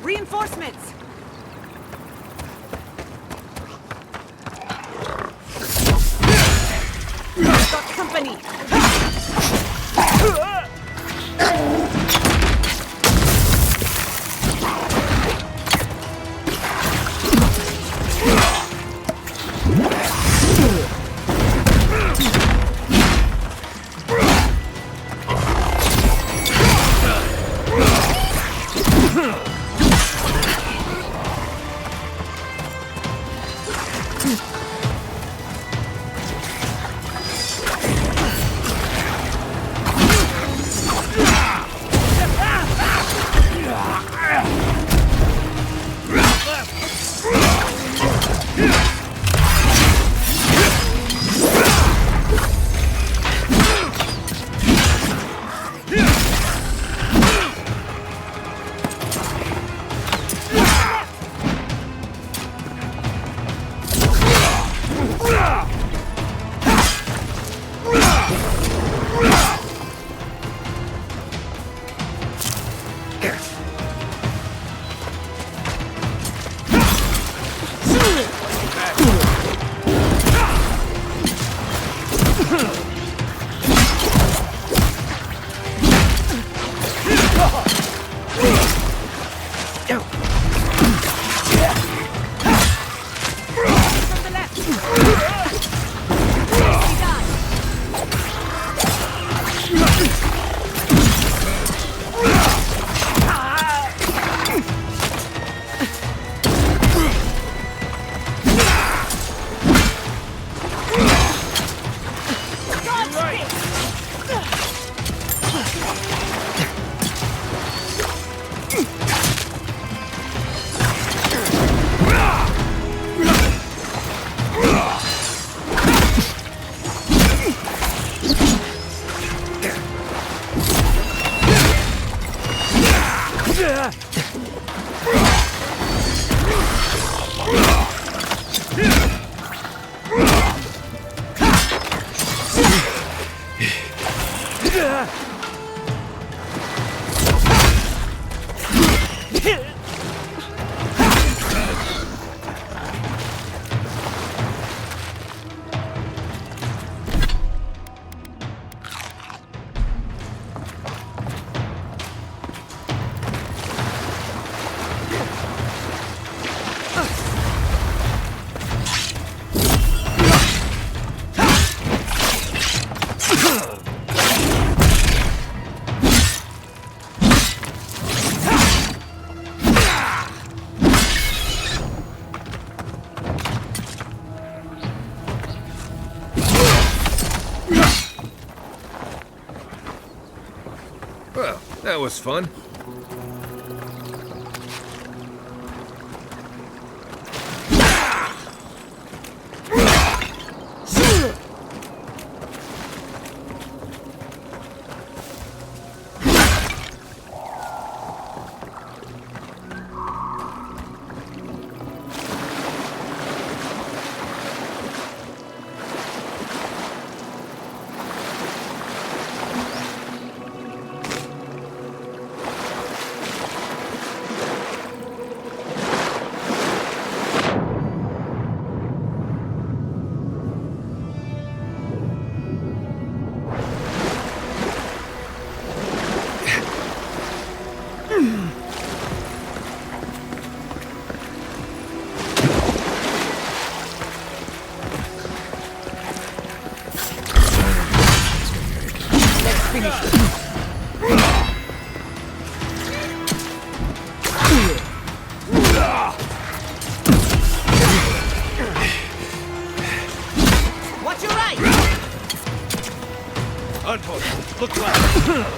Reinforcements! Got company! Well, that was fun. Watch your right! Unpost. Look left.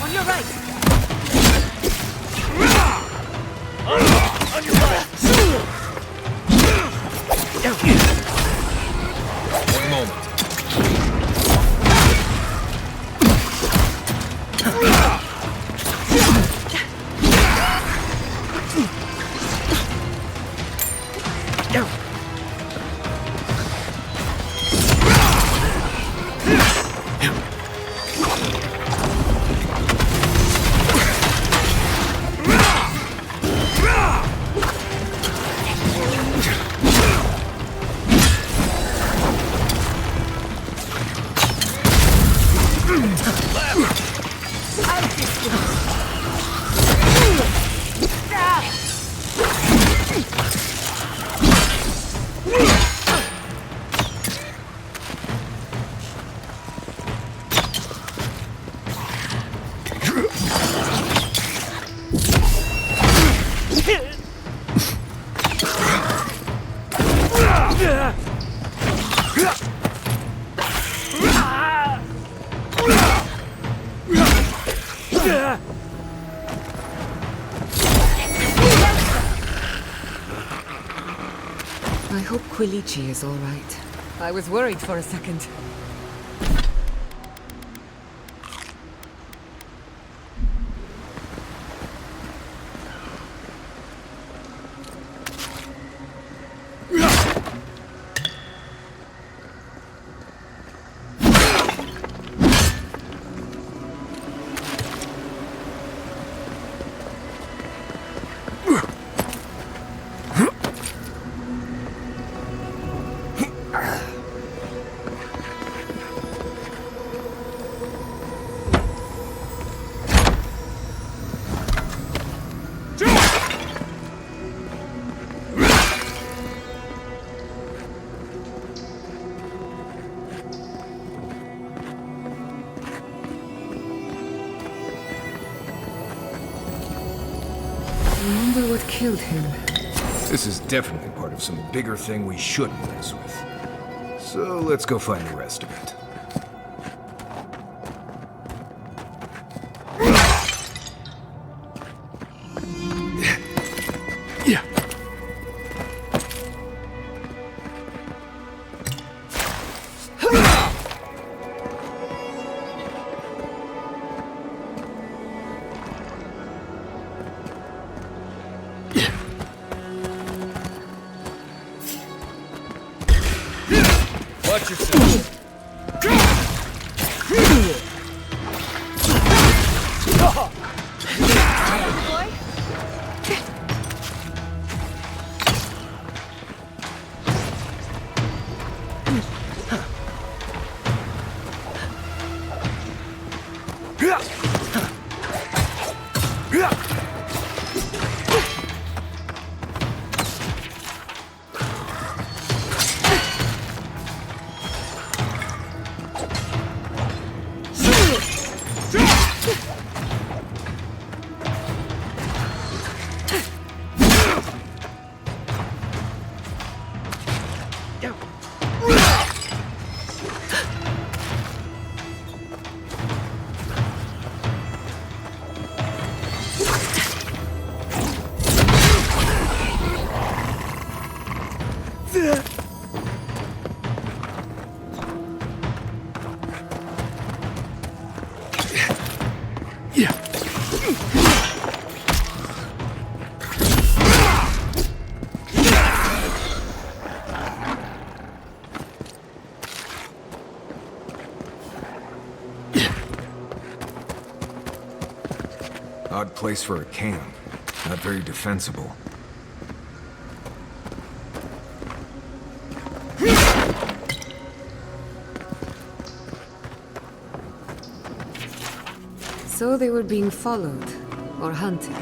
On your right! On your right. I'll fix you. I hope Quilici is all right. I was worried for a second. I wonder what killed him. This is definitely part of some bigger thing we shouldn't mess with. So let's go find the rest of it. Yeah. Watch yourself. Odd place for a camp. Not very defensible. So they were being followed, or hunted.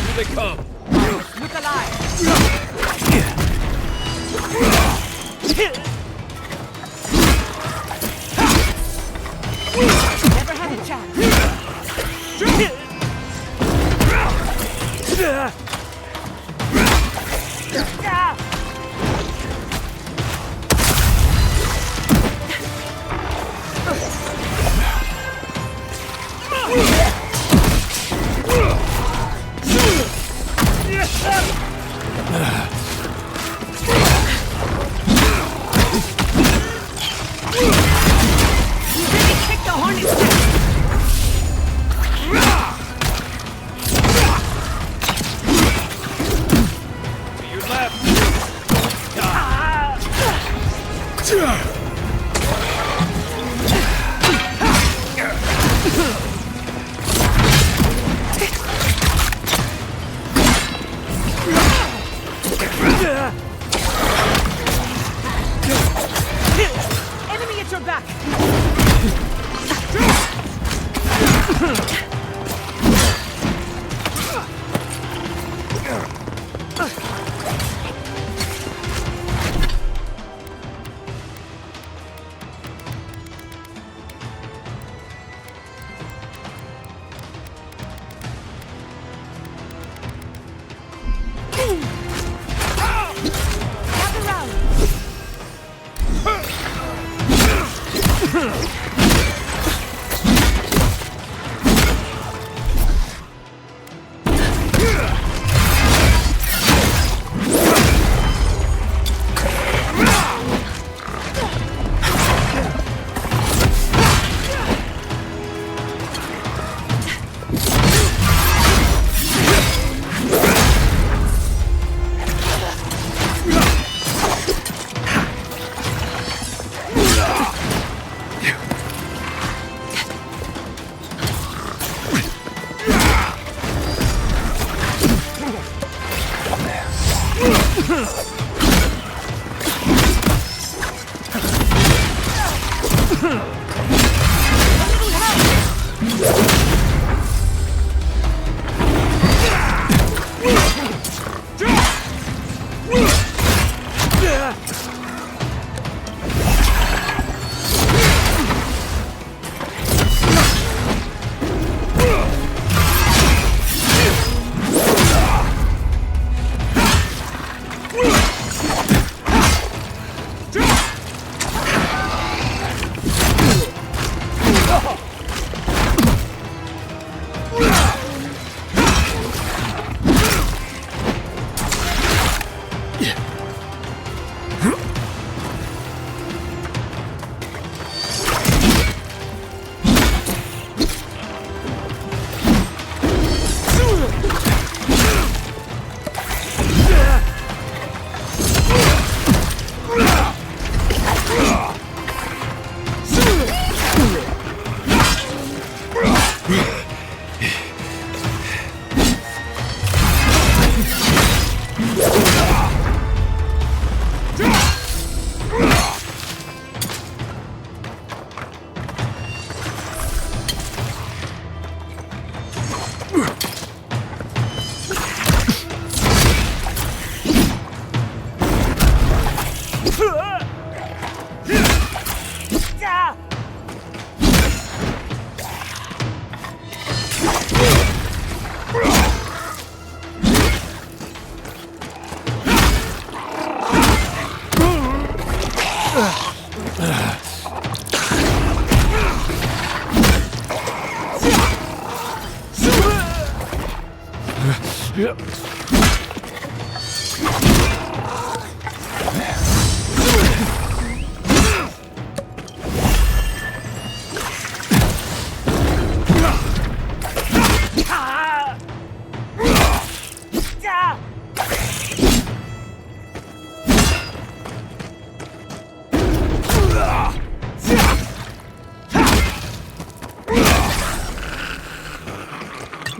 Here they come. Look alive. Never had a chance. Kick the hornet's nest.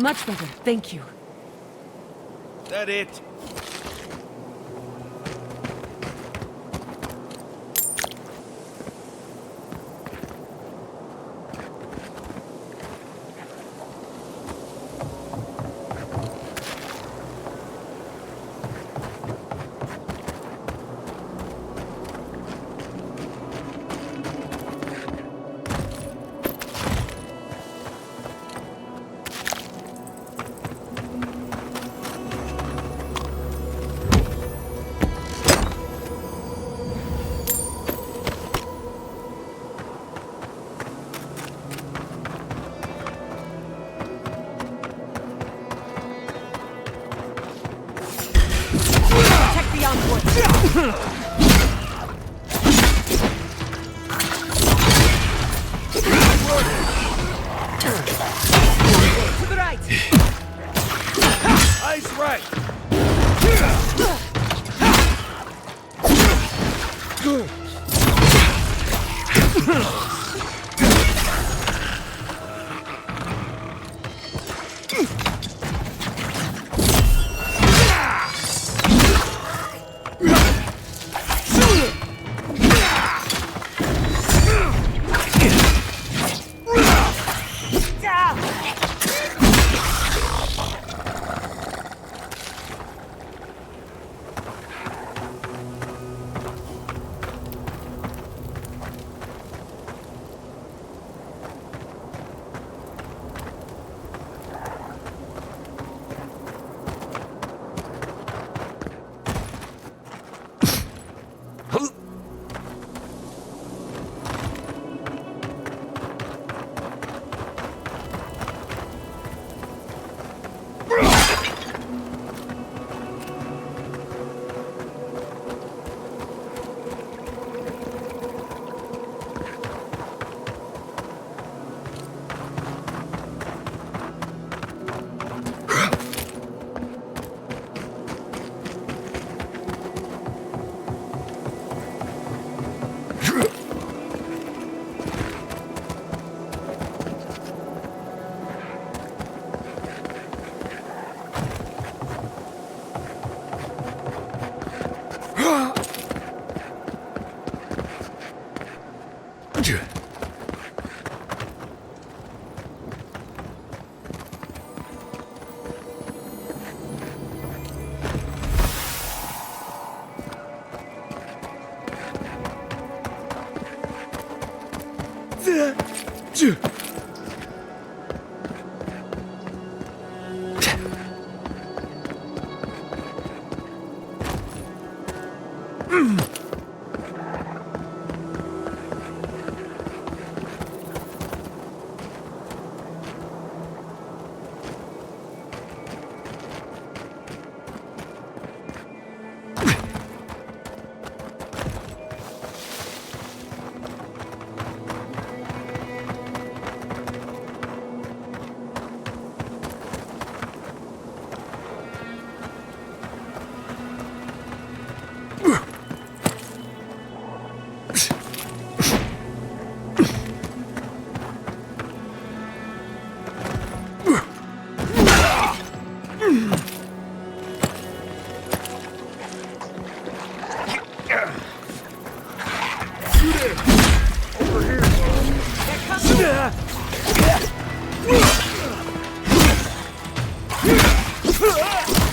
Much better, thank you. That it? To the right! Eyes right!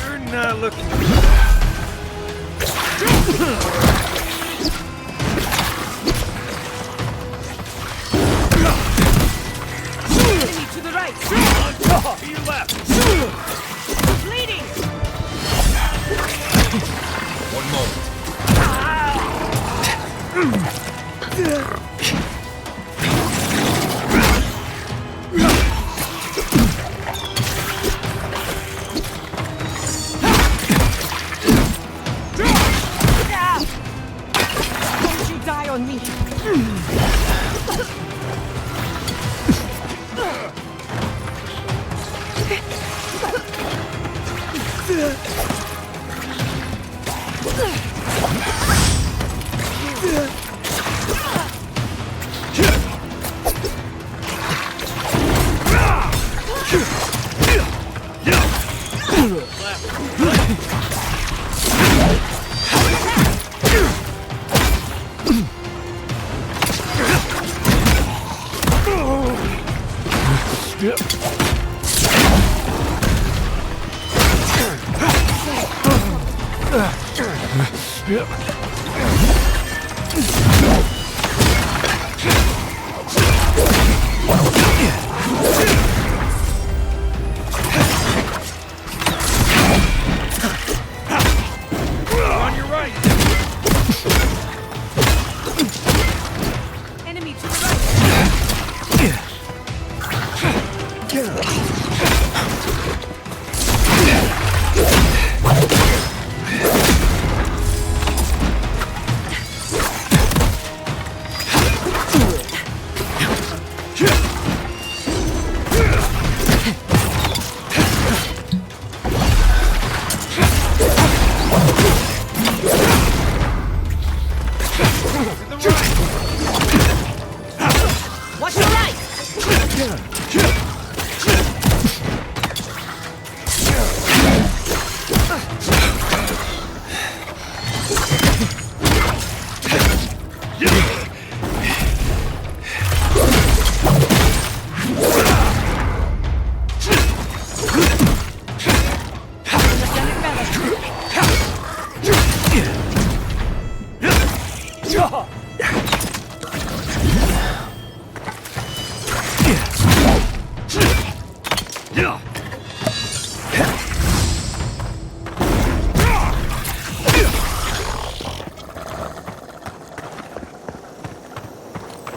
You're not looking. Enemy to the right. To your left. Bleeding. One moment. Don't you die on me. On your right. Enemy to the right. Watch your right.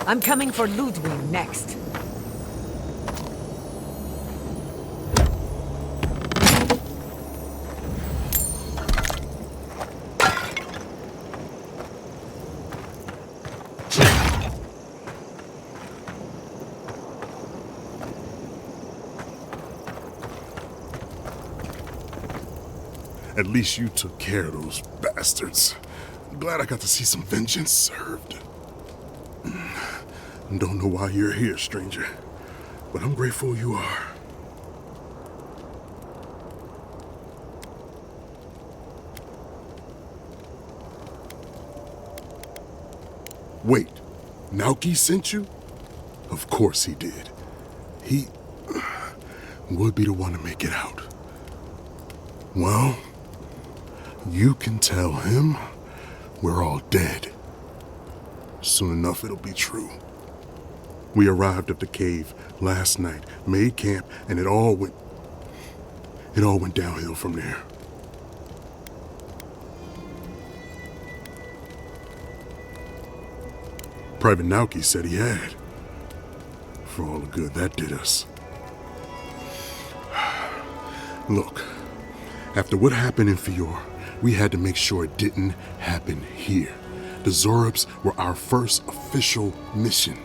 I'm coming for Ludwig next. At least you took care of those bastards. I'm glad I got to see some vengeance served. Don't know why you're here, stranger, but I'm grateful you are. Wait, Naoki sent you? Of course he did. He would be the one to make it out. Well, you can tell him we're all dead. Soon enough, it'll be true. We arrived at the cave last night, made camp, and it all went... It all went downhill from there. Private Nauki said he had. For all the good that did us. Look, after what happened in Fior, we had to make sure it didn't happen here. The Zorubs were our first official mission.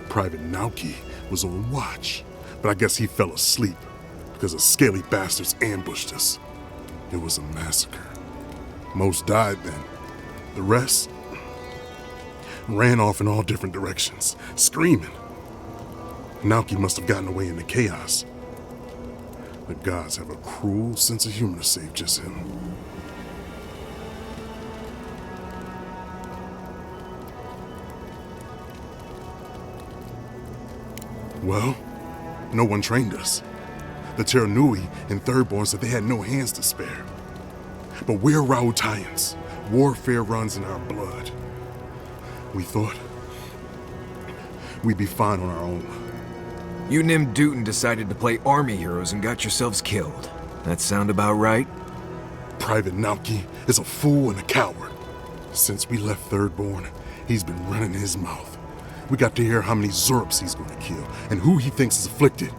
Private Nauki was on watch, but I guess he fell asleep because the scaly bastards ambushed us. It was a massacre. Most died then. The rest ran off in all different directions, screaming. Nauki must have gotten away in the chaos. The gods have a cruel sense of humor to save just him. Well, no one trained us. The Terranui and Thirdborn said they had no hands to spare. But we're Rautaians. Warfare runs in our blood. We thought we'd be fine on our own. You Nim Dootin decided to play army heroes and got yourselves killed. That sound about right? Private Nauki is a fool and a coward. Since we left Thirdborn, he's been running his mouth. We got to hear how many Zorubs he's going to kill and who he thinks is afflicted.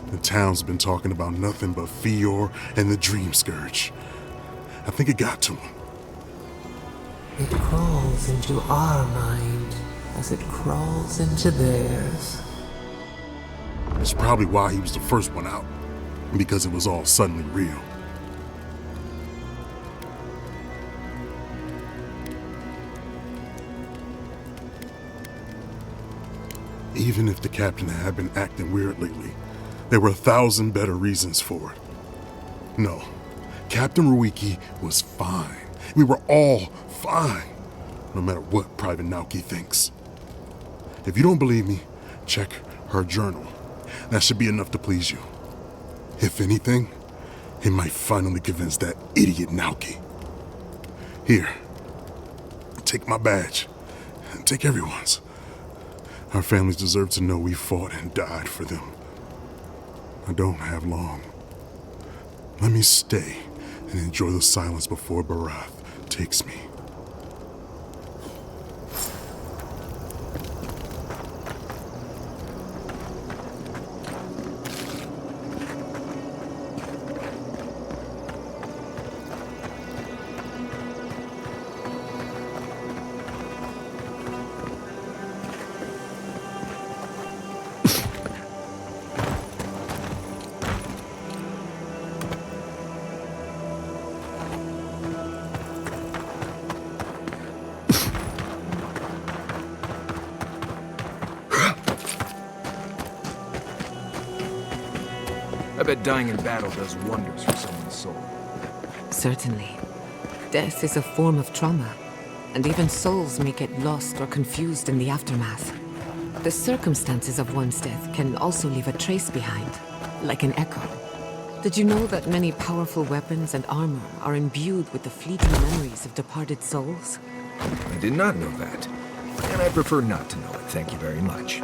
The town's been talking about nothing but Fior and the Dream Scourge. I think it got to him. It crawls into our mind as it crawls into theirs. It's probably why he was the first one out, because it was all suddenly real. Even if the captain had been acting weird lately, there were 1,000 better reasons for it. No, Captain Ruiki was fine. We were all fine, no matter what Private Nauki thinks. If you don't believe me, check her journal. That should be enough to please you. If anything, it might finally convince that idiot Nauki. Here, take my badge. Take everyone's. Our families deserve to know we fought and died for them. I don't have long. Let me stay and enjoy the silence before Barath takes me. I bet dying in battle does wonders for someone's soul. Certainly. Death is a form of trauma, and even souls may get lost or confused in the aftermath. The circumstances of one's death can also leave a trace behind, like an echo. Did you know that many powerful weapons and armor are imbued with the fleeting memories of departed souls? I did not know that. And I prefer not to know it, thank you very much.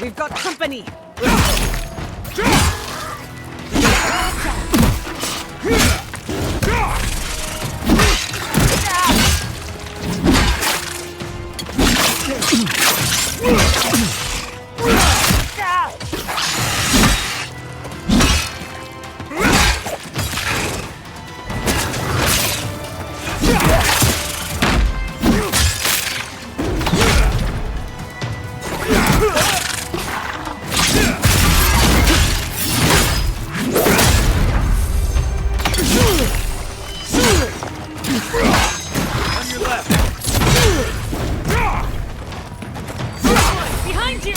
We've got company! Behind you!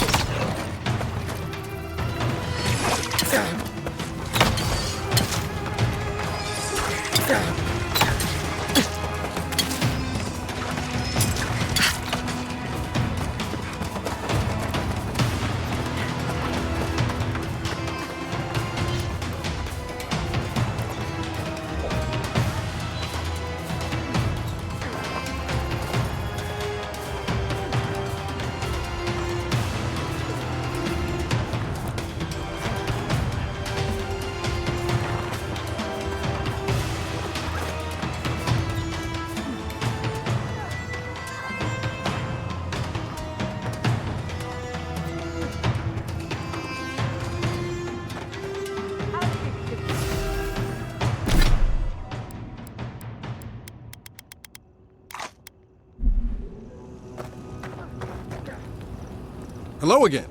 Hello again.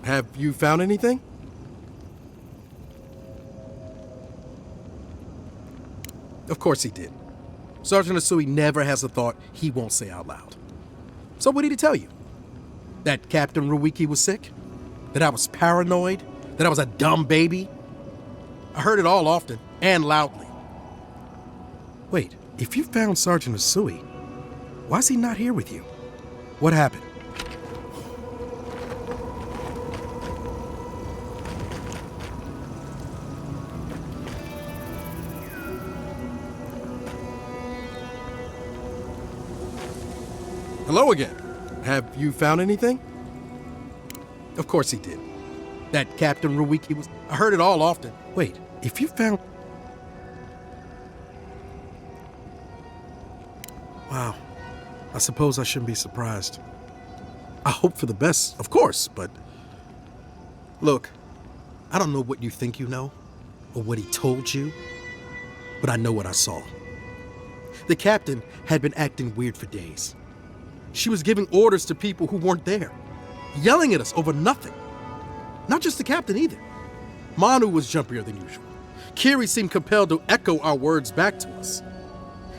Have you found anything? Of course he did. Sergeant Asui never has a thought he won't say out loud. So what did he tell you? That Captain Ruiki was sick? That I was paranoid? That I was a dumb baby? I heard it all often and loudly. Wait, if you found Sergeant Asui, why is he not here with you? What happened? Hello again. Have you found anything? Of course he did. That Captain Ruiki was... I heard it all often. Wait, if you found... Wow. I suppose I shouldn't be surprised. I hope for the best, of course, but... Look, I don't know what you think you know, or what he told you, but I know what I saw. The captain had been acting weird for days. She was giving orders to people who weren't there, yelling at us over nothing. Not just the captain either. Manu was jumpier than usual. Kiri seemed compelled to echo our words back to us.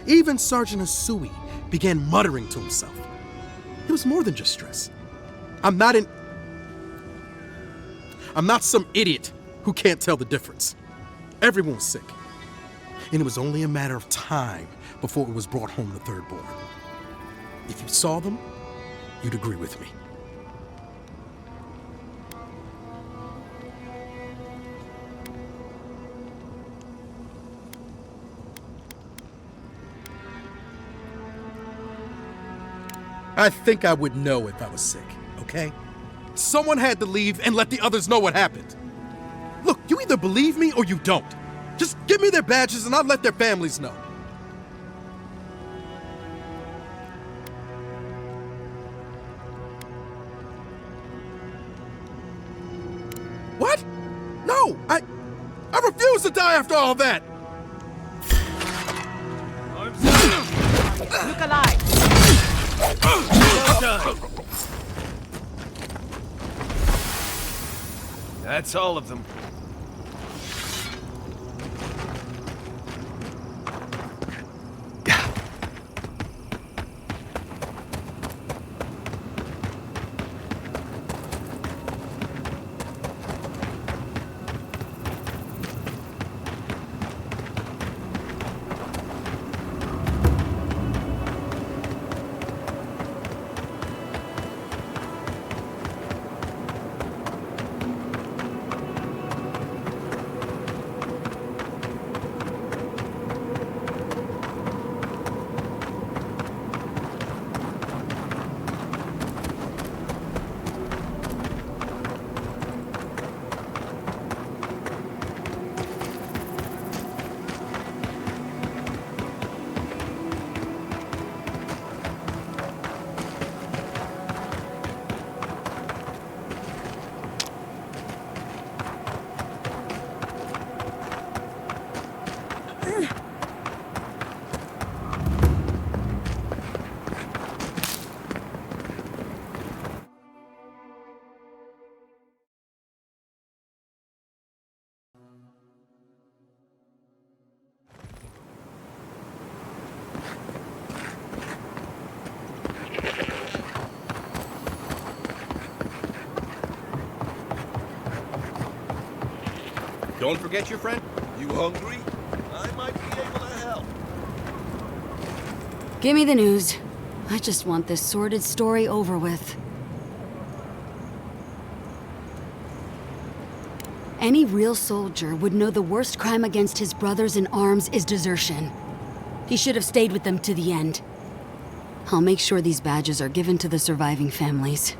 Even Sergeant Asui began muttering to himself. It was more than just stress. I'm not some idiot who can't tell the difference. Everyone was sick. And it was only a matter of time before it was brought home to Third Born. If you saw them, you'd agree with me. I think I would know if I was sick, okay? Someone had to leave and let the others know what happened. Look, you either believe me or you don't. Just give me their badges and I'll let their families know. What? No, I refuse to die after all that. Look alive! Well done. That's all of them. Don't forget your friend. You hungry? I might be able to help. Give me the news. I just want this sordid story over with. Any real soldier would know the worst crime against his brothers in arms is desertion. He should have stayed with them to the end. I'll make sure these badges are given to the surviving families.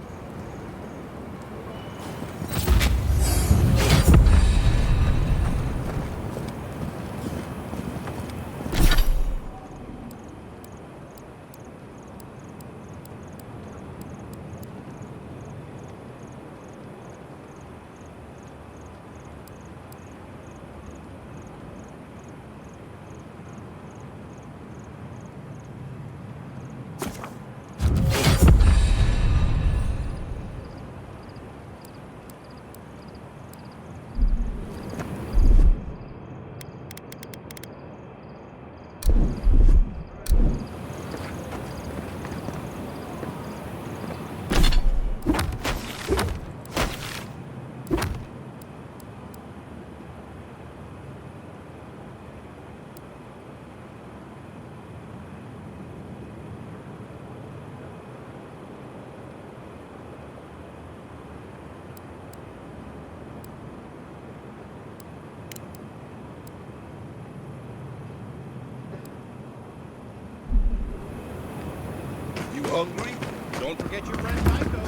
hungry? Don't forget your friend Tycho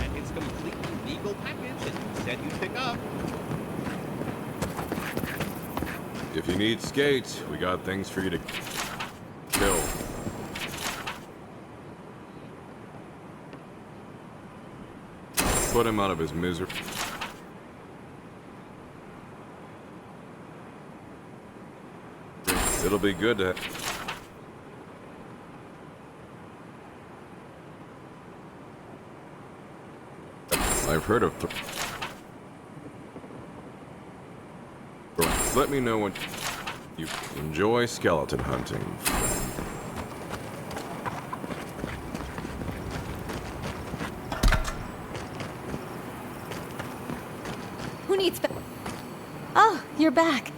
and his completely legal package that you said you'd pick up. If you need skates, we got things for you to kill. Put him out of his misery. It'll be good to... I've heard of... Let me know when you enjoy skeleton hunting. Who needs... Oh, you're back.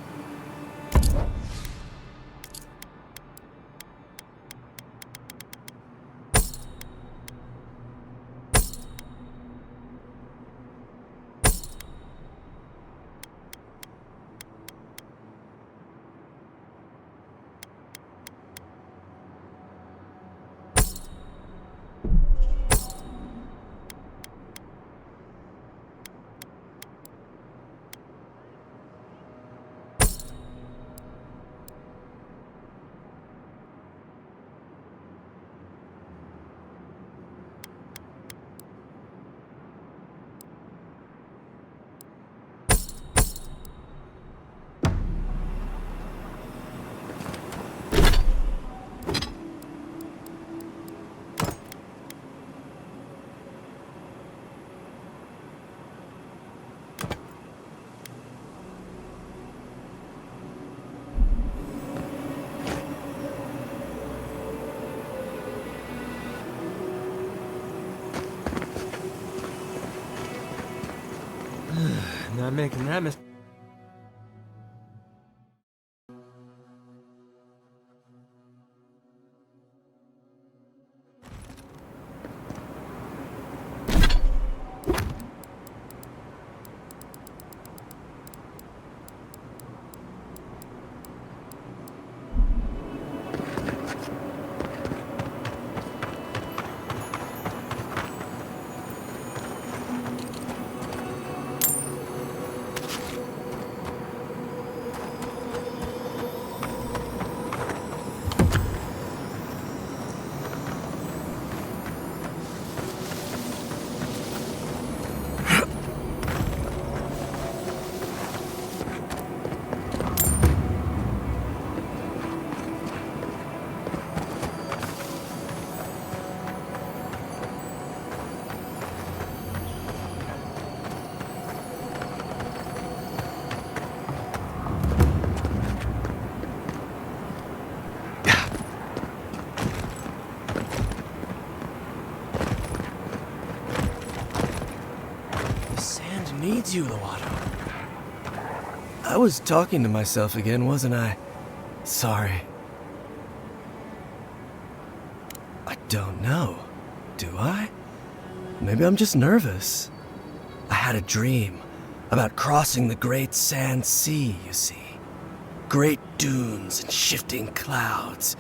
Not making that mistake. Needs you, Lovato. I was talking to myself again, wasn't I? Sorry. I don't know. Do I? Maybe I'm just nervous. I had a dream about crossing the great sand sea, you see. Great dunes and shifting clouds.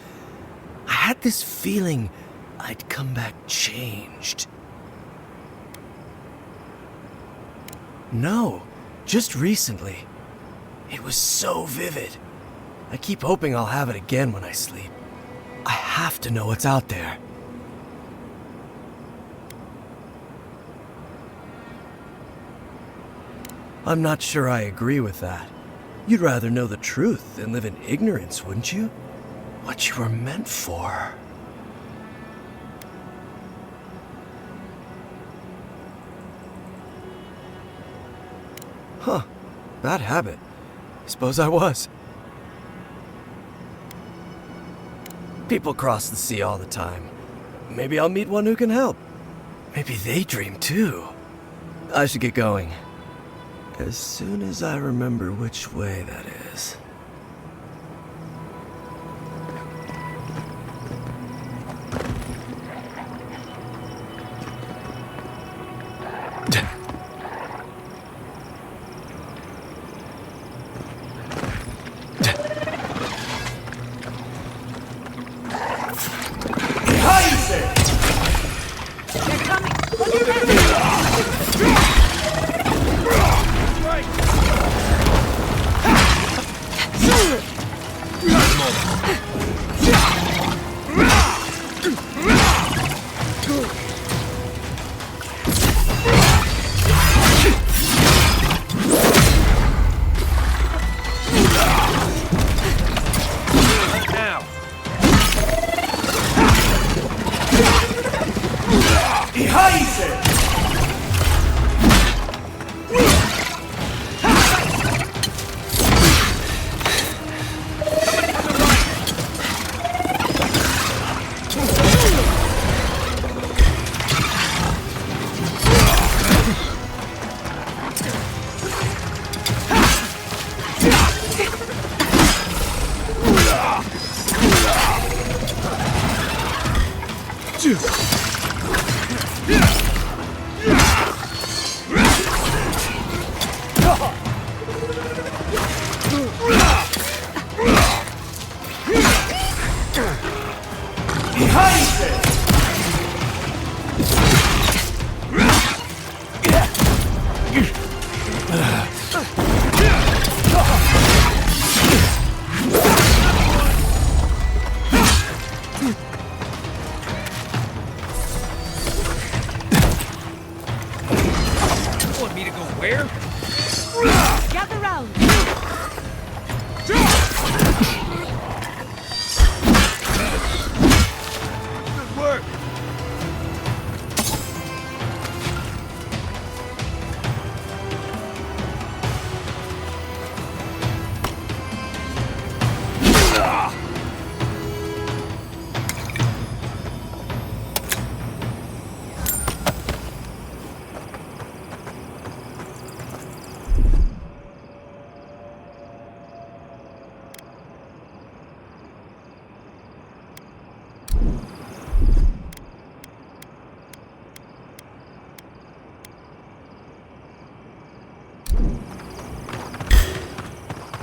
I had this feeling I'd come back changed. No, just recently. It was so vivid. I keep hoping I'll have it again when I sleep. I have to know what's out there. I'm not sure I agree with that. You'd rather know the truth than live in ignorance, wouldn't you? What you were meant for. Huh. Bad habit. Suppose I was. People cross the sea all the time. Maybe I'll meet one who can help. Maybe they dream too. I should get going. As soon as I remember which way that is.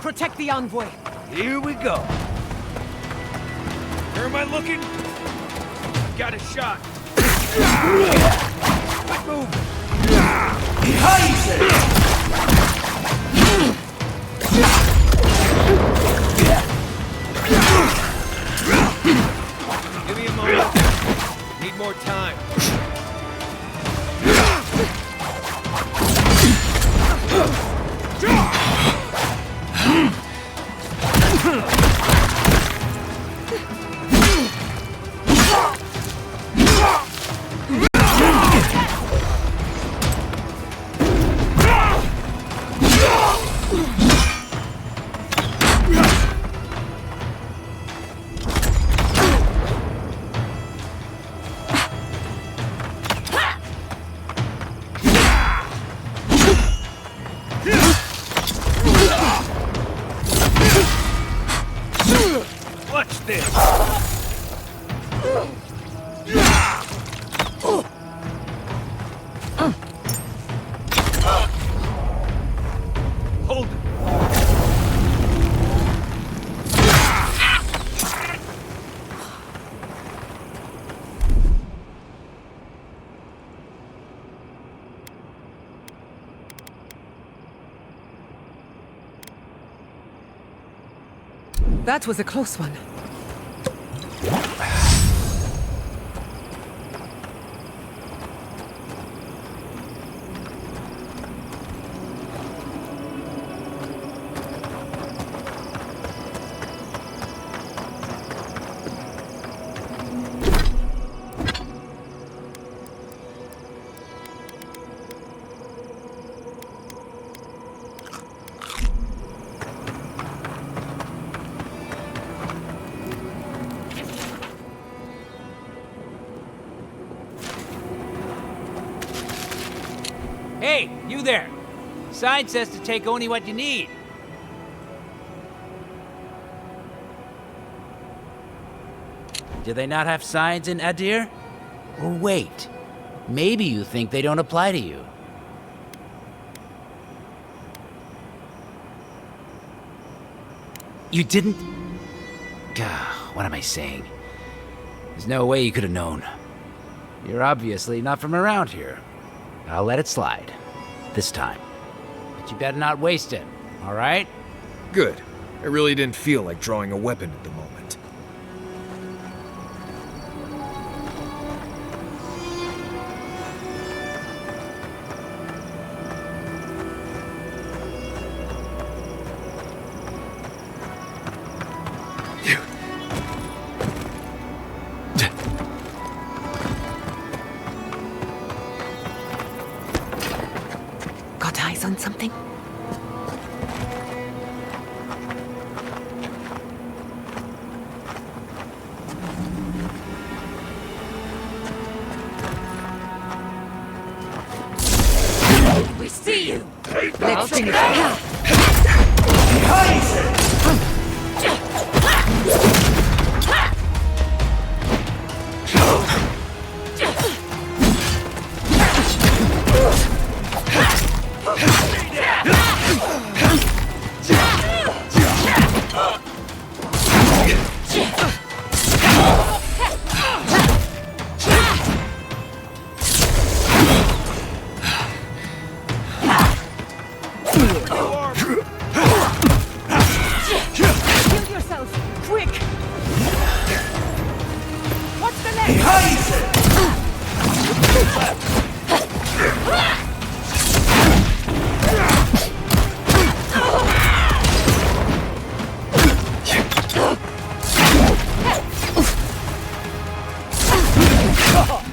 Protect the envoy. Here we go. Where am I looking? Got a shot. Good move. Give me a moment. Need more time. Watch this. Hold it. That was a close one. Hey, you there! Sign says to take only what you need. Do they not have signs in Adir? Or wait, maybe you think they don't apply to you. You didn't? Gah, what am I saying? There's no way you could have known. You're obviously not from around here. I'll let it slide. This time. But you better not waste it, all right? Good. I really didn't feel like drawing a weapon at the moment. Got eyes on something? We see you! Let's finish Kill yourself! Quick! What's the next?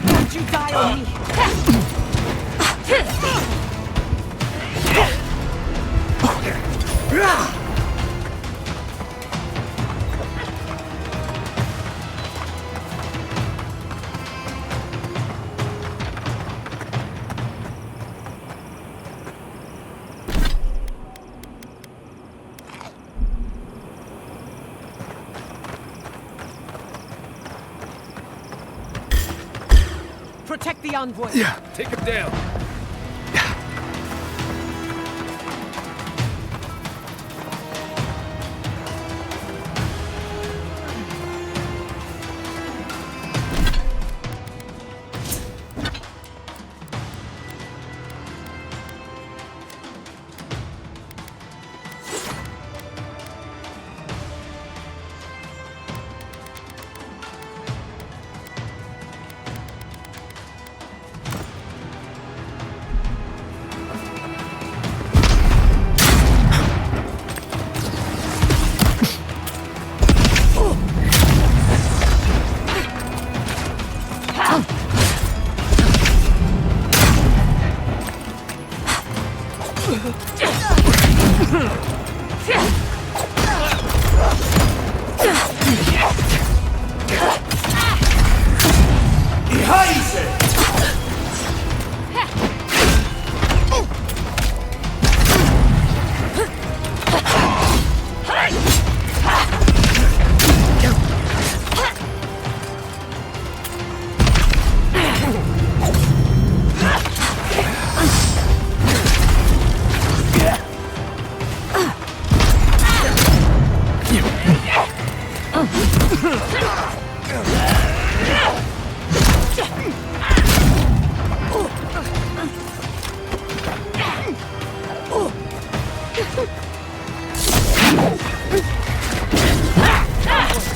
Don't you die on me! Protect the envoy! Yeah, take him down.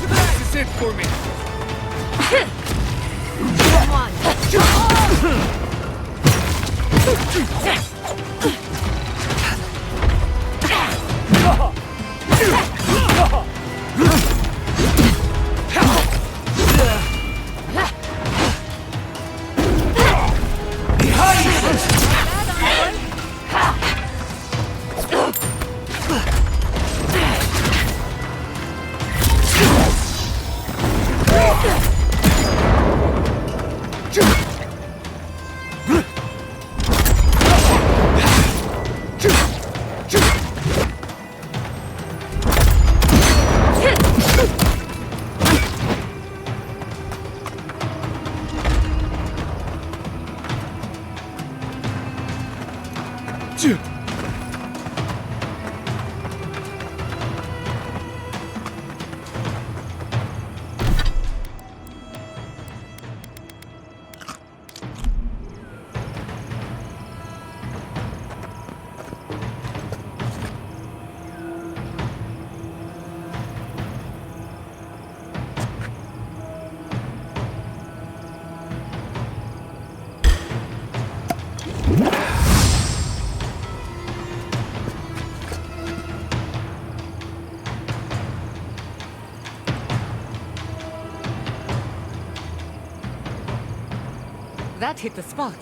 This is it for me. Come on! That hit the spot.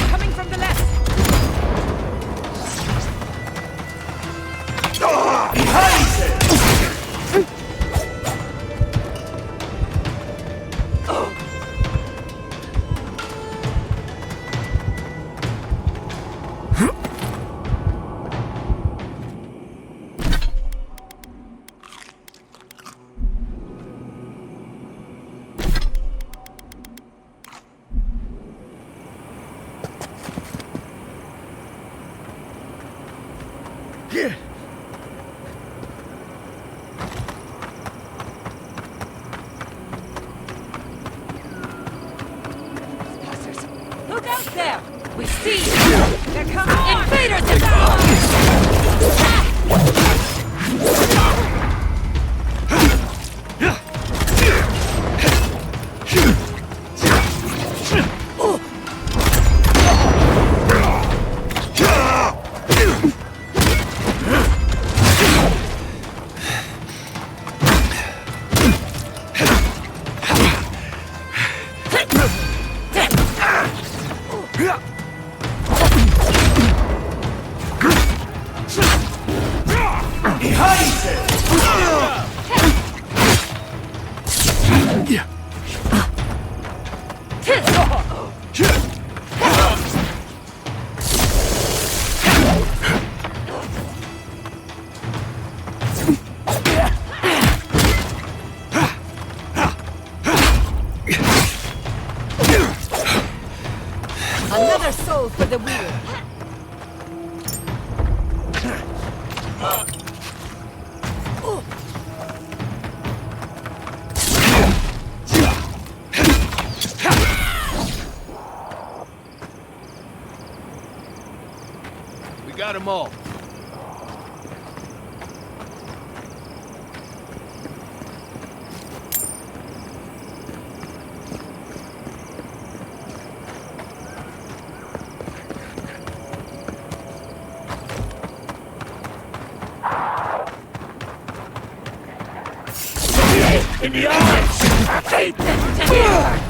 Coming from the left. Look out there! We see. They're coming on. Invaders inbound! Another soul for the wheel. We got them all. In the eyes! Hate them to hear!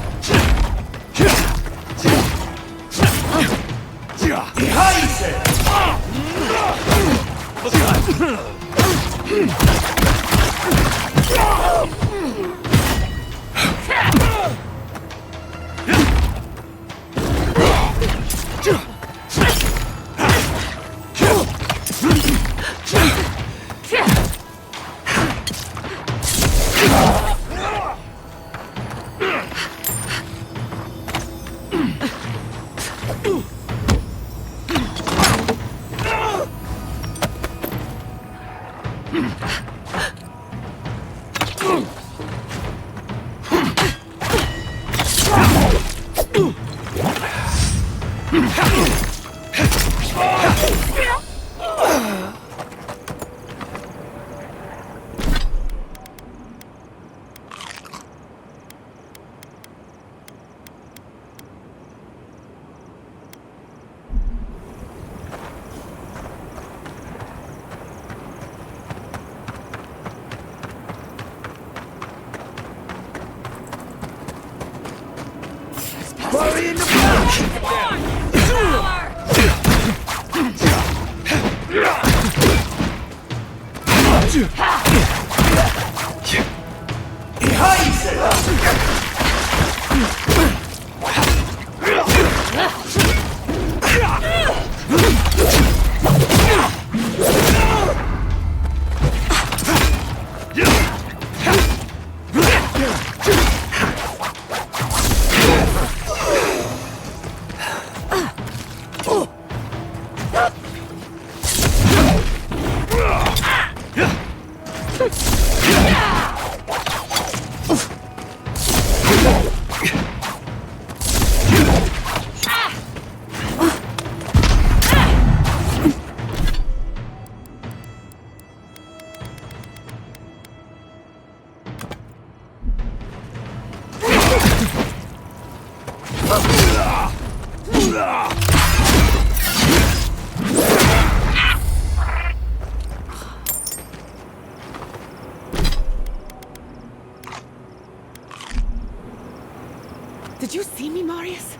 Did you see me, Marius?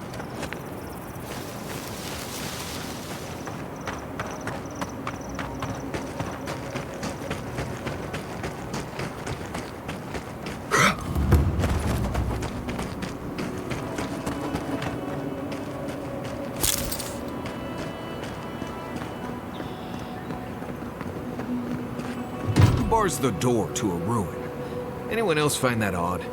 Bars the door to a ruin. Anyone else find that odd?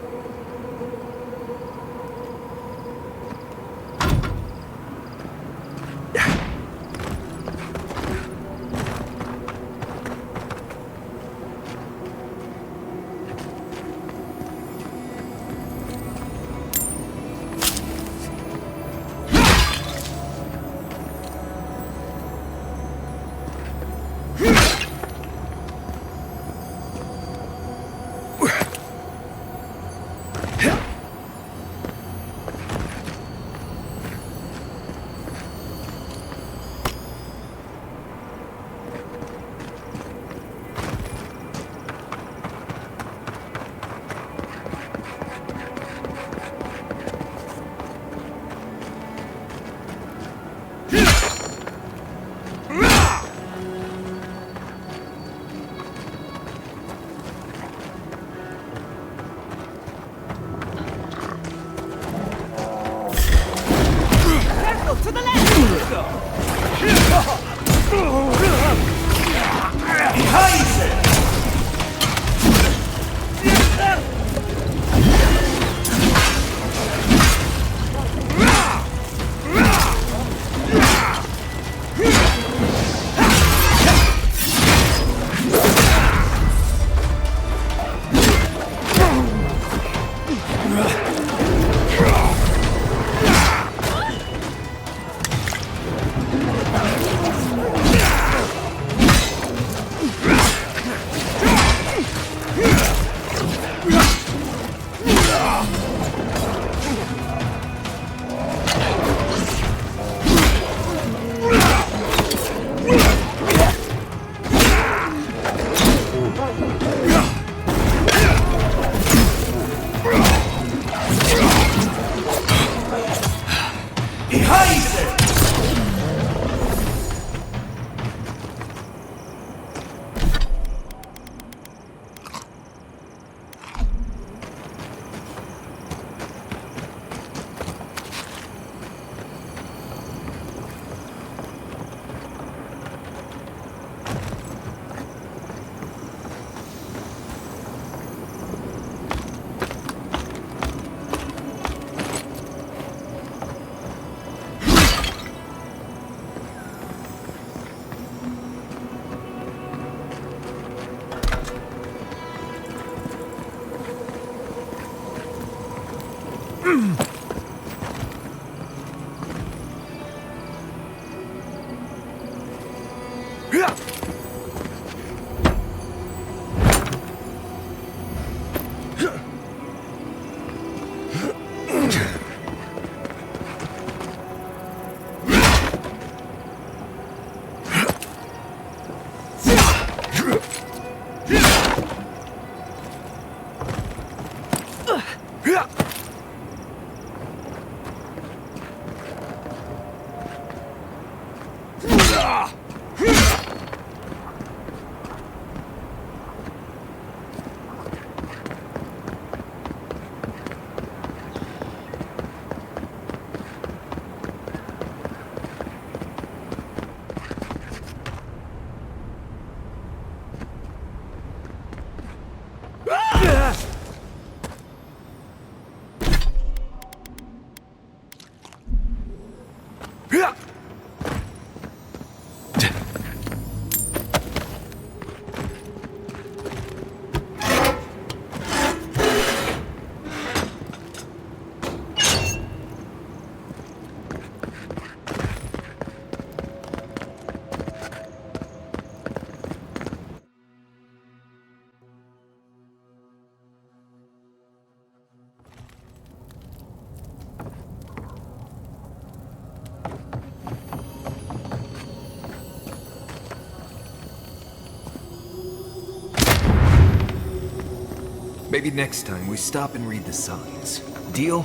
Maybe next time we stop and read the signs. Deal?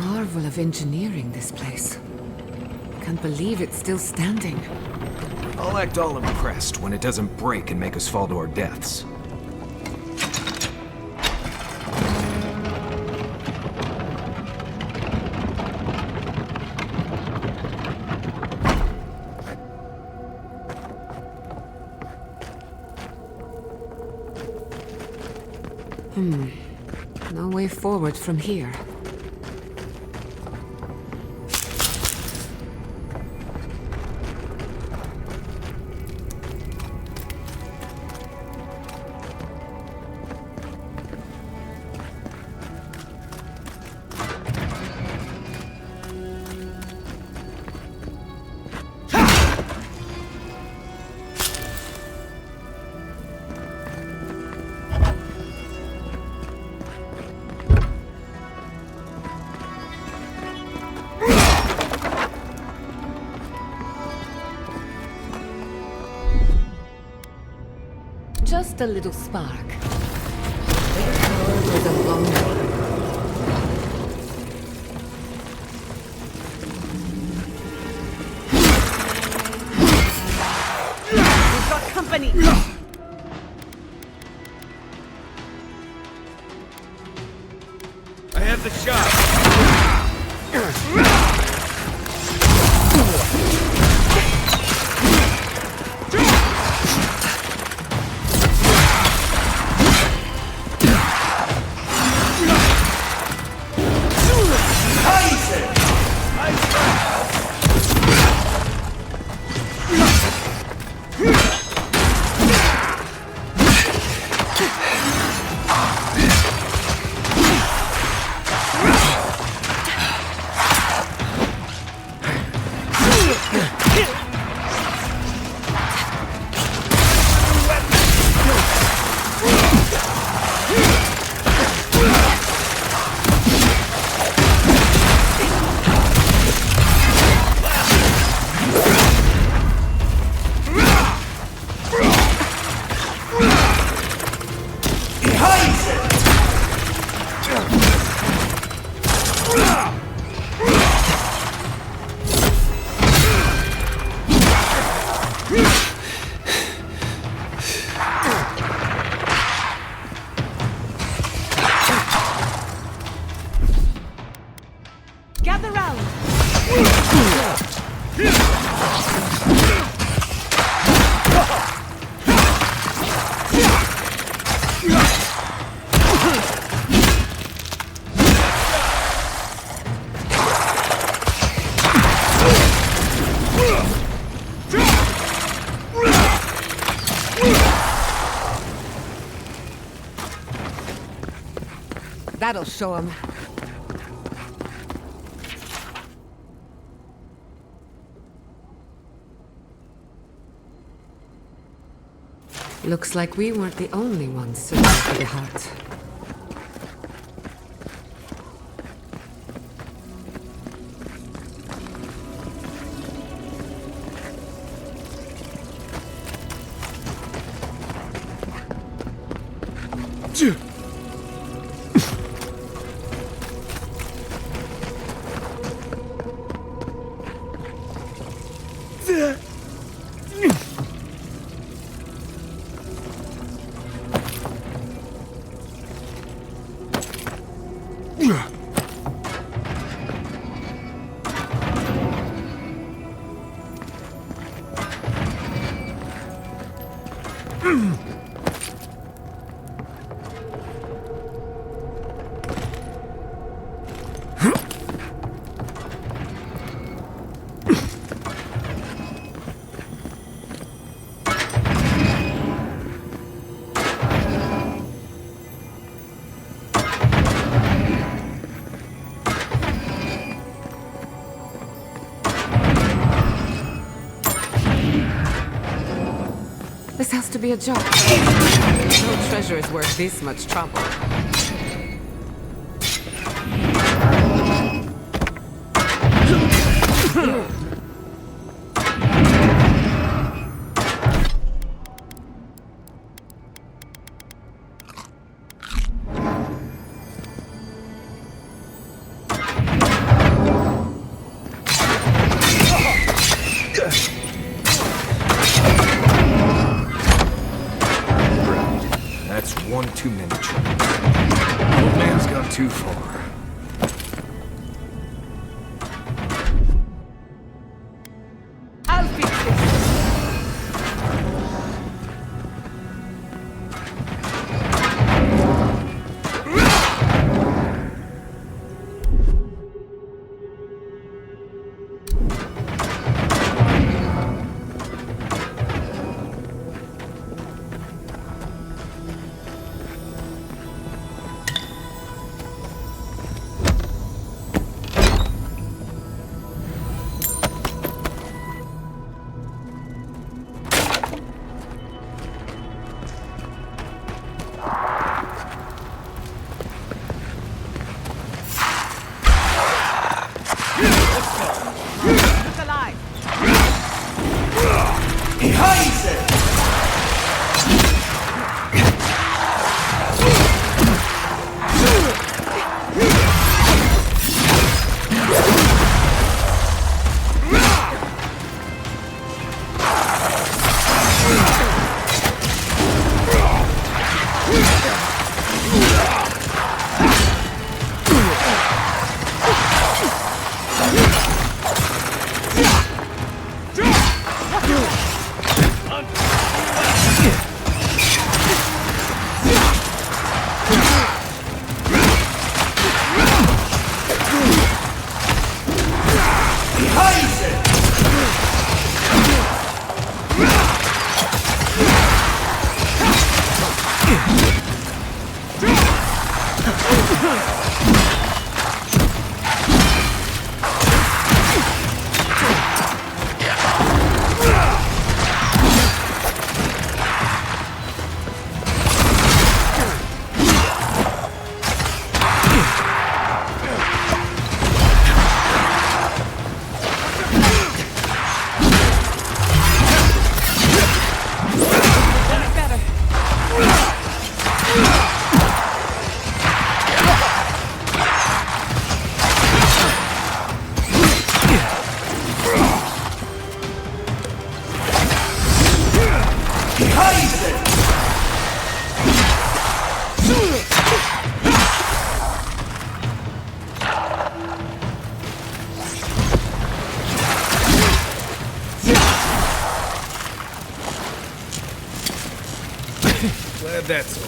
Marvel of engineering, this place. Can't believe it's still standing. I'll act all impressed when it doesn't break and make us fall to our deaths. No way forward from here. Just a little spark. With a long way. We've got company! I have the shot. Gather round! That'll show him. Looks like we weren't the only ones searching for the heart. This has to be a joke. No treasure is worth this much trouble. That's one too many children. Old man's gone too far. I'll fix this. Look alive. Glad that's over.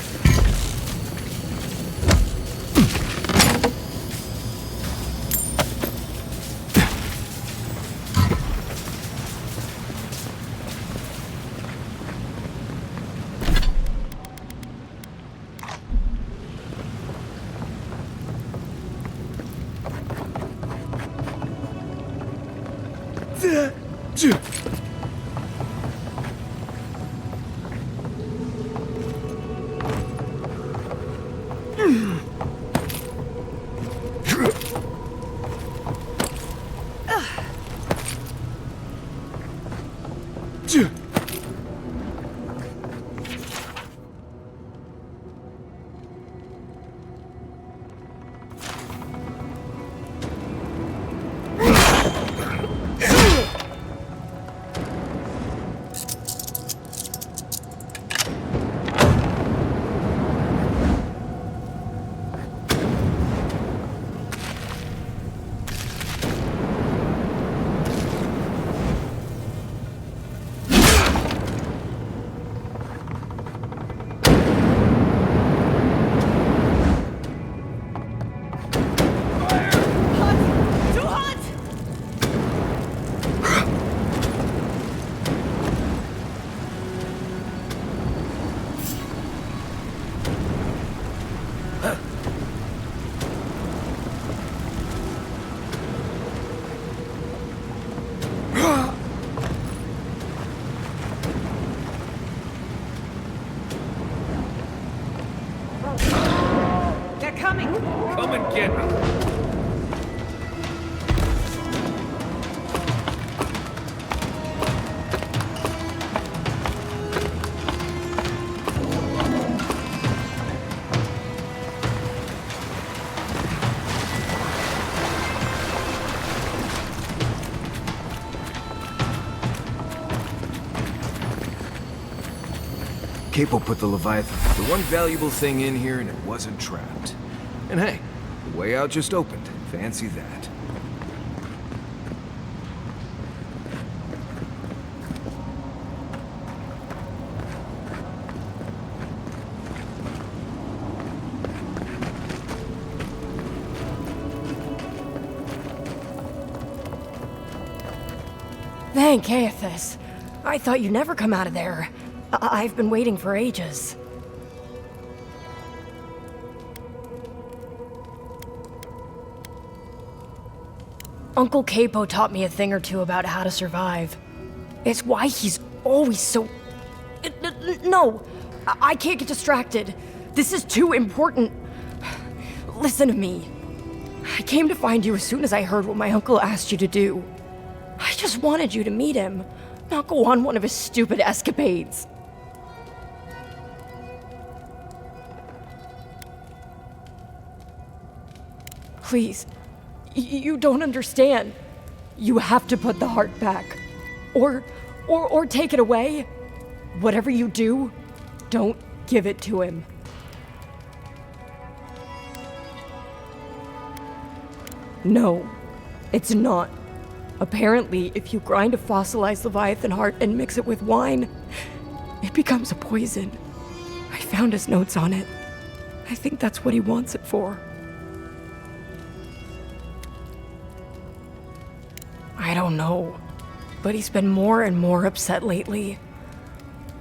get me. Capo put the Leviathan, the one valuable thing in here, and it wasn't trapped. And hey, the way out just opened. Fancy that. Thank Aethys. I thought you'd never come out of there. I've been waiting for ages. Uncle Capo taught me a thing or two about how to survive. It's why he's always so... No! I can't get distracted. This is too important. Listen to me. I came to find you as soon as I heard what my uncle asked you to do. I just wanted you to meet him, not go on one of his stupid escapades. Please, you don't understand. You have to put the heart back. Or take it away. Whatever you do, don't give it to him. No, it's not. Apparently, if you grind a fossilized Leviathan heart and mix it with wine, it becomes a poison. I found his notes on it. I think that's what he wants it for. I don't know, but he's been more and more upset lately.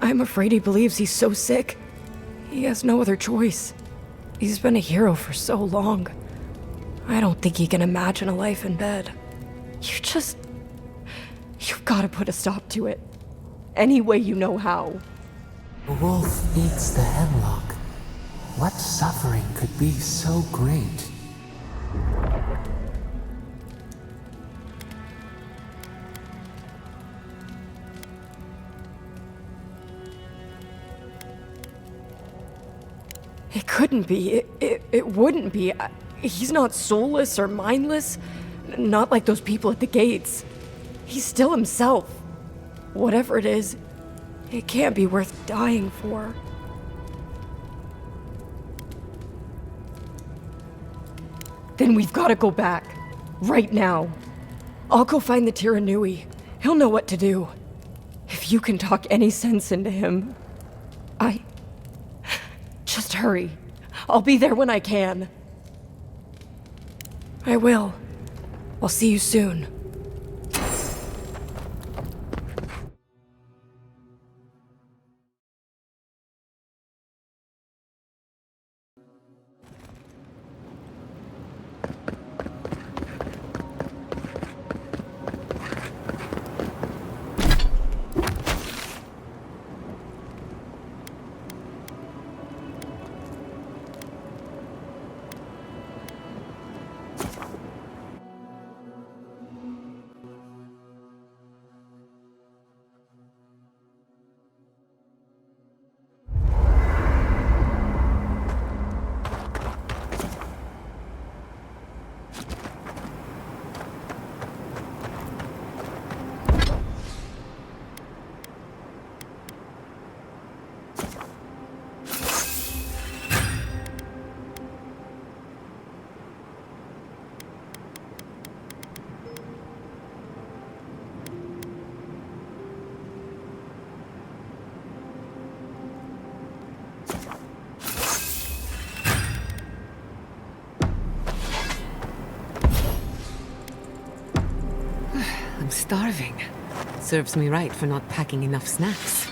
I'm afraid he believes he's so sick, he has no other choice. He's been a hero for so long. I don't think he can imagine a life in bed. You've got to put a stop to it. Any way you know how. The wolf eats the hemlock. What suffering could be so great? It couldn't be. It wouldn't be. He's not soulless or mindless. Not like those people at the gates. He's still himself. Whatever it is, it can't be worth dying for. Then we've got to go back. Right now. I'll go find the Tiranui. He'll know what to do. If you can talk any sense into him, Just hurry. I'll be there when I can. I will. I'll see you soon. I'm starving. Serves me right for not packing enough snacks.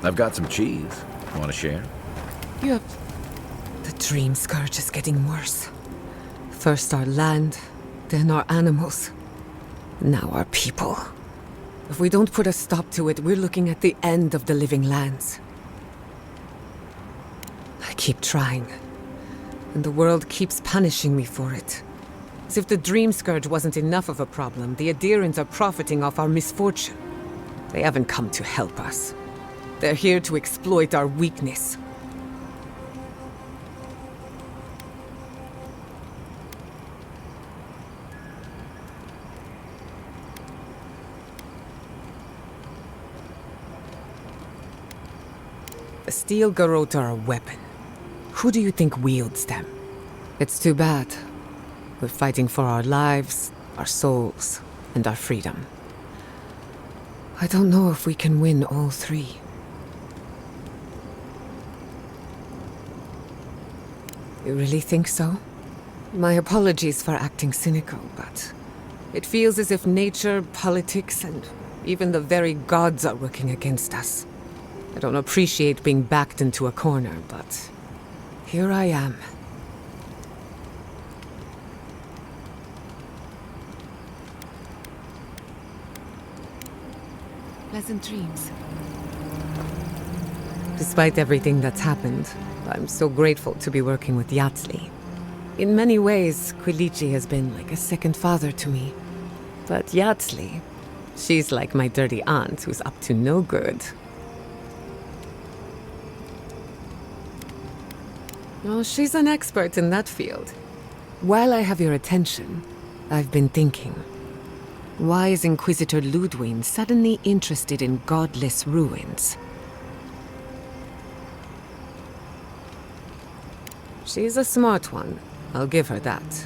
I've got some cheese. Want to share? Yep. The dream scourge is getting worse. First our land, then our animals. Now our people. If we don't put a stop to it, we're looking at the end of the living lands. I keep trying, and the world keeps punishing me for it. As if the Dream Scourge wasn't enough of a problem, the Adherents are profiting off our misfortune. They haven't come to help us. They're here to exploit our weakness. The steel garrote are a weapon. Who do you think wields them? It's too bad. We're fighting for our lives, our souls, and our freedom. I don't know if we can win all three. You really think so? My apologies for acting cynical, but it feels as if nature, politics, and even the very gods are working against us. I don't appreciate being backed into a corner, but here I am. Pleasant dreams. Despite everything that's happened, I'm so grateful to be working with Yatsli. In many ways, Quilici has been like a second father to me. But Yatsli, she's like my dirty aunt who's up to no good. Oh, she's an expert in that field. While I have your attention, I've been thinking. Why is Inquisitor Ludwig suddenly interested in godless ruins? She's a smart one. I'll give her that.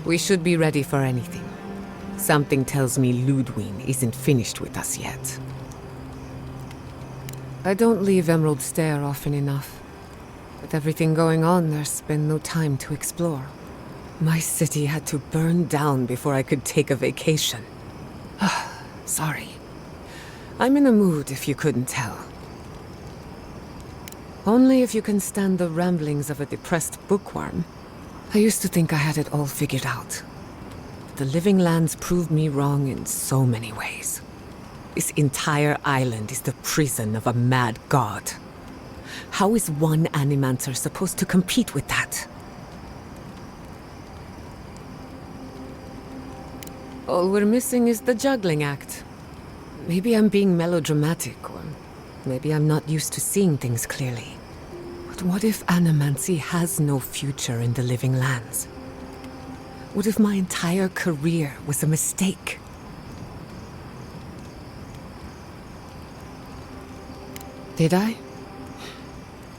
We should be ready for anything. Something tells me Ludwig isn't finished with us yet. I don't leave Emerald Stair often enough. With everything going on, there's been no time to explore. My city had to burn down before I could take a vacation. Sorry. I'm in a mood, if you couldn't tell. Only if you can stand the ramblings of a depressed bookworm. I used to think I had it all figured out. The Living Lands proved me wrong in so many ways. This entire island is the prison of a mad god. How is one Animancer supposed to compete with that? All we're missing is the juggling act. Maybe I'm being melodramatic, or maybe I'm not used to seeing things clearly. But what if Animancy has no future in the Living Lands? What if my entire career was a mistake? Did I?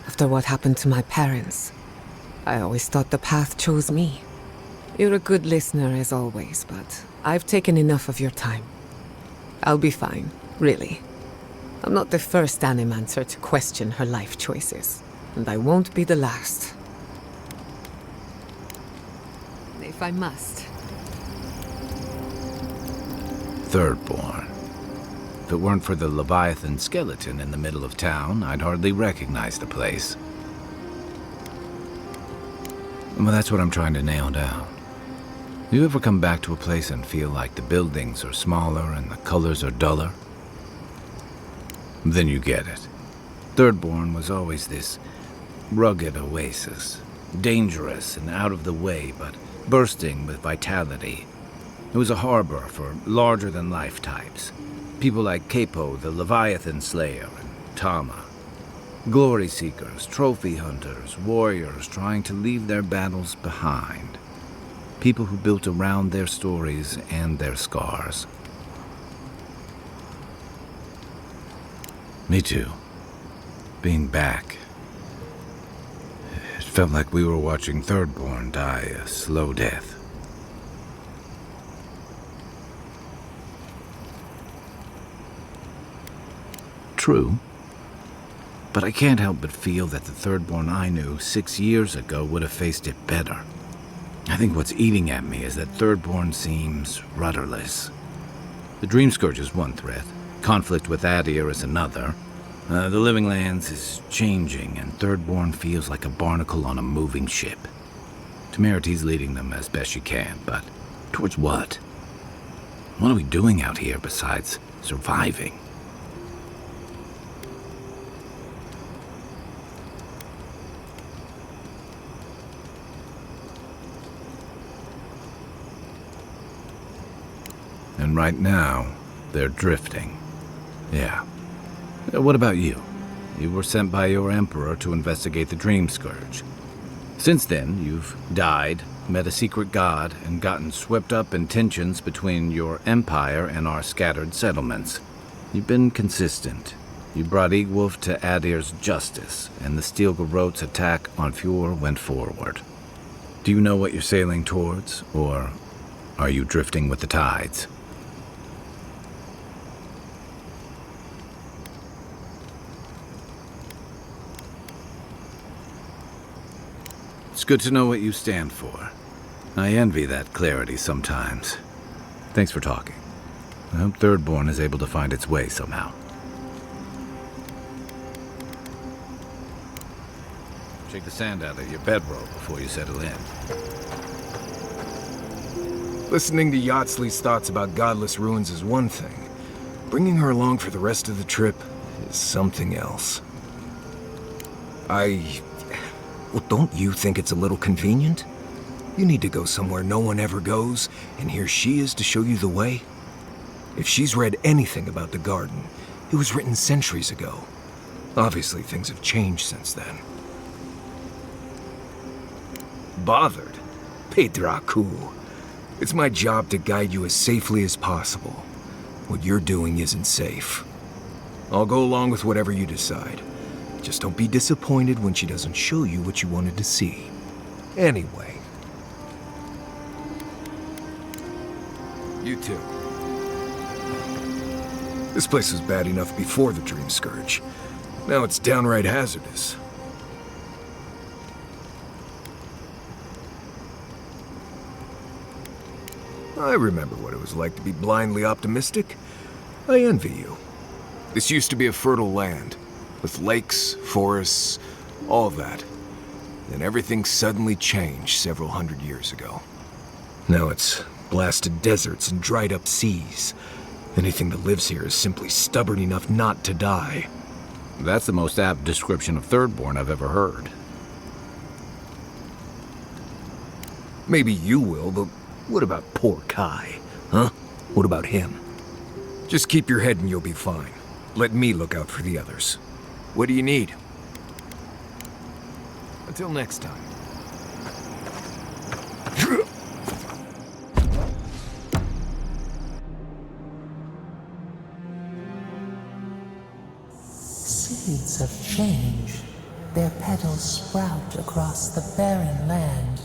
After what happened to my parents, I always thought the path chose me. You're a good listener as always, but I've taken enough of your time. I'll be fine, really. I'm not the first Animancer to question her life choices, and I won't be the last. If I must. Thirdborn. If it weren't for the Leviathan skeleton in the middle of town, I'd hardly recognize the place. Well, that's what I'm trying to nail down. Do you ever come back to a place and feel like the buildings are smaller and the colors are duller? Then you get it. Thirdborn was always this rugged oasis. Dangerous and out of the way, but bursting with vitality. It was a harbor for larger-than-life types. People like Capo, the Leviathan Slayer, and Tama. Glory seekers, trophy hunters, warriors trying to leave their battles behind. People who built around their stories and their scars. Me too. Being back. It felt like we were watching Thirdborn die a slow death. True. But I can't help but feel that the Thirdborn I knew 6 years ago would have faced it better. I think what's eating at me is that Thirdborn seems rudderless. The Dream Scourge is one threat. Conflict with Adir is another. The Living Lands is changing, and Thirdborn feels like a barnacle on a moving ship. Temeriti's leading them as best she can, but towards what? What are we doing out here besides surviving? And right now, they're drifting. Yeah. What about you? You were sent by your Emperor to investigate the Dream Scourge. Since then, you've died, met a secret god, and gotten swept up in tensions between your empire and our scattered settlements. You've been consistent. You brought Egwulf to Adir's justice, and the Stilgarrote's attack on Fjord went forward. Do you know what you're sailing towards, or are you drifting with the tides? It's good to know what you stand for. I envy that clarity sometimes. Thanks for talking. I hope Thirdborn is able to find its way somehow. Shake the sand out of your bedroll before you settle in. Listening to Yachtley's thoughts about godless ruins is one thing. Bringing her along for the rest of the trip is something else. Well, don't you think it's a little convenient? You need to go somewhere no one ever goes, and here she is to show you the way? If she's read anything about the garden, it was written centuries ago. Obviously, things have changed since then. Bothered? Pedraku. It's my job to guide you as safely as possible. What you're doing isn't safe. I'll go along with whatever you decide. Just don't be disappointed when she doesn't show you what you wanted to see. Anyway. You too. This place was bad enough before the Dream Scourge. Now it's downright hazardous. I remember what it was like to be blindly optimistic. I envy you. This used to be a fertile land, with lakes, forests, all that. Then everything suddenly changed several hundred years ago. Now it's blasted deserts and dried up seas. Anything that lives here is simply stubborn enough not to die. That's the most apt description of Thirdborn I've ever heard. Maybe you will, but what about poor Kai? Huh? What about him? Just keep your head and you'll be fine. Let me look out for the others. What do you need? Until next time. Seeds of change. Their petals sprout across the barren land.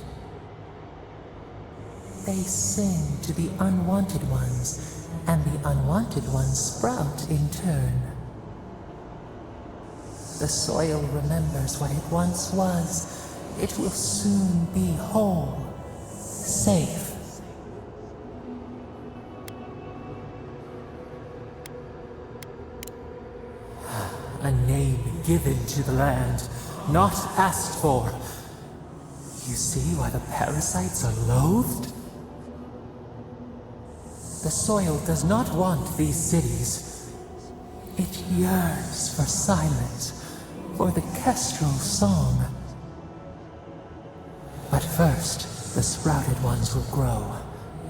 They sing to the unwanted ones, and the unwanted ones sprout in turn. The soil remembers what it once was. It will soon be whole, safe. A name given to the land, not asked for. You see why the parasites are loathed? The soil does not want these cities. It yearns for silence, for the kestrel song. But first, the sprouted ones will grow.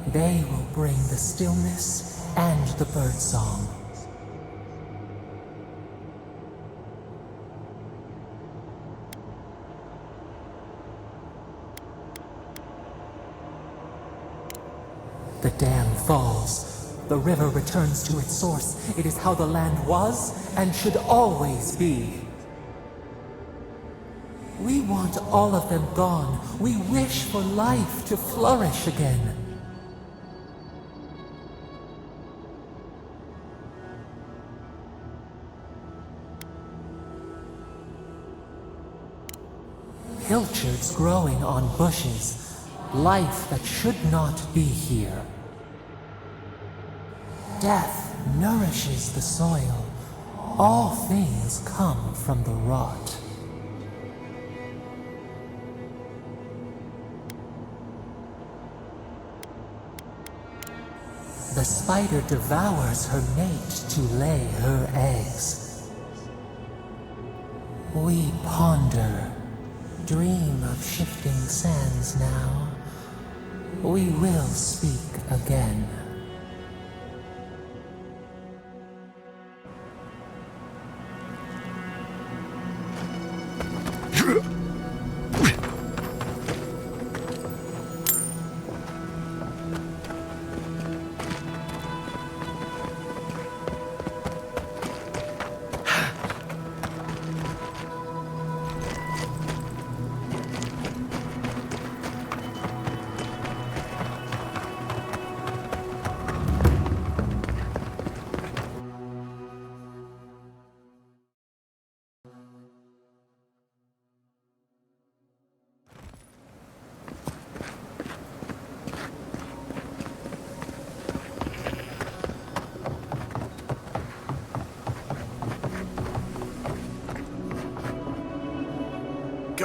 They will bring the stillness and the birdsong. The dam falls. The river returns to its source. It is how the land was and should always be. We want all of them gone. We wish for life to flourish again. Pilchards growing on bushes. Life that should not be here. Death nourishes the soil. All things come from the rot. The spider devours her mate to lay her eggs. We ponder, dream of shifting sands now. We will speak again.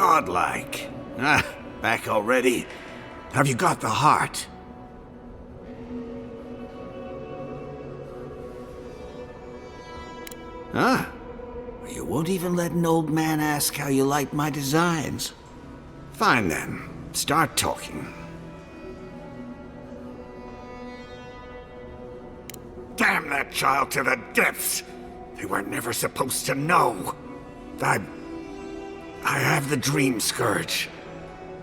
godlike. Ah, back already? Have you got the heart? Huh? You won't even let an old man ask how you like my designs. Fine then. Start talking. Damn that child to the depths! They were never supposed to know. I have the dream scourge.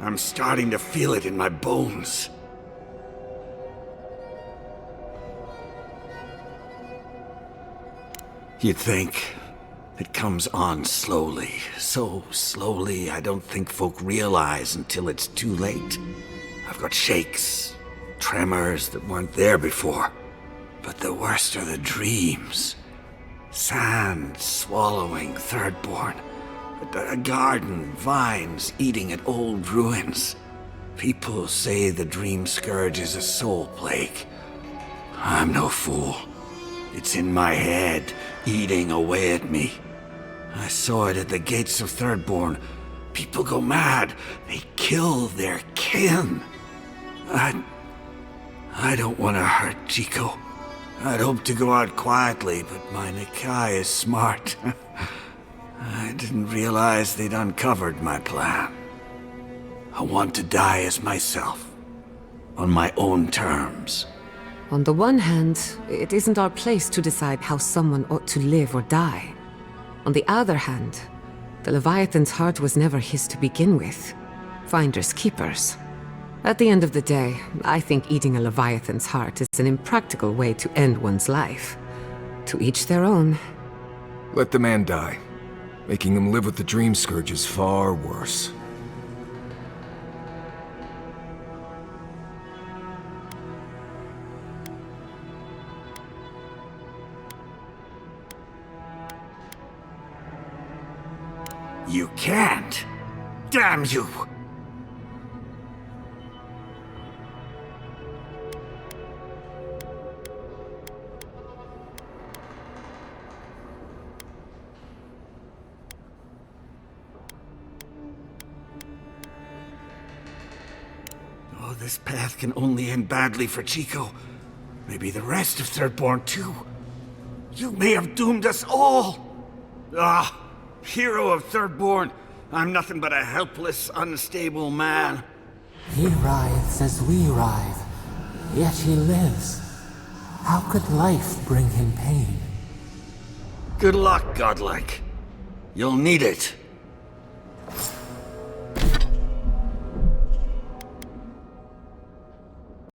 I'm starting to feel it in my bones. You'd think it comes on slowly. So slowly, I don't think folk realize until it's too late. I've got shakes, tremors that weren't there before. But the worst are the dreams. Sand swallowing thirdborn. A garden, vines eating at old ruins. People say the dream scourge is a soul plague. I'm no fool. It's in my head, eating away at me. I saw it at the gates of Thirdborn. People go mad. They kill their kin. I don't want to hurt Chico. I'd hoped to go out quietly, but my Nikai is smart. I didn't realize they'd uncovered my plan. I want to die as myself, on my own terms. On the one hand, it isn't our place to decide how someone ought to live or die. On the other hand, the Leviathan's heart was never his to begin with. Finders keepers. At the end of the day, I think eating a Leviathan's heart is an impractical way to end one's life. To each their own. Let the man die. Making him live with the dream scourge is far worse. You can't! Damn you! Oh, this path can only end badly for Chico. Maybe the rest of Thirdborn too. You may have doomed us all! Ah! Hero of Thirdborn, I'm nothing but a helpless, unstable man. He writhes as we writhe, yet he lives. How could life bring him pain? Good luck, godlike. You'll need it.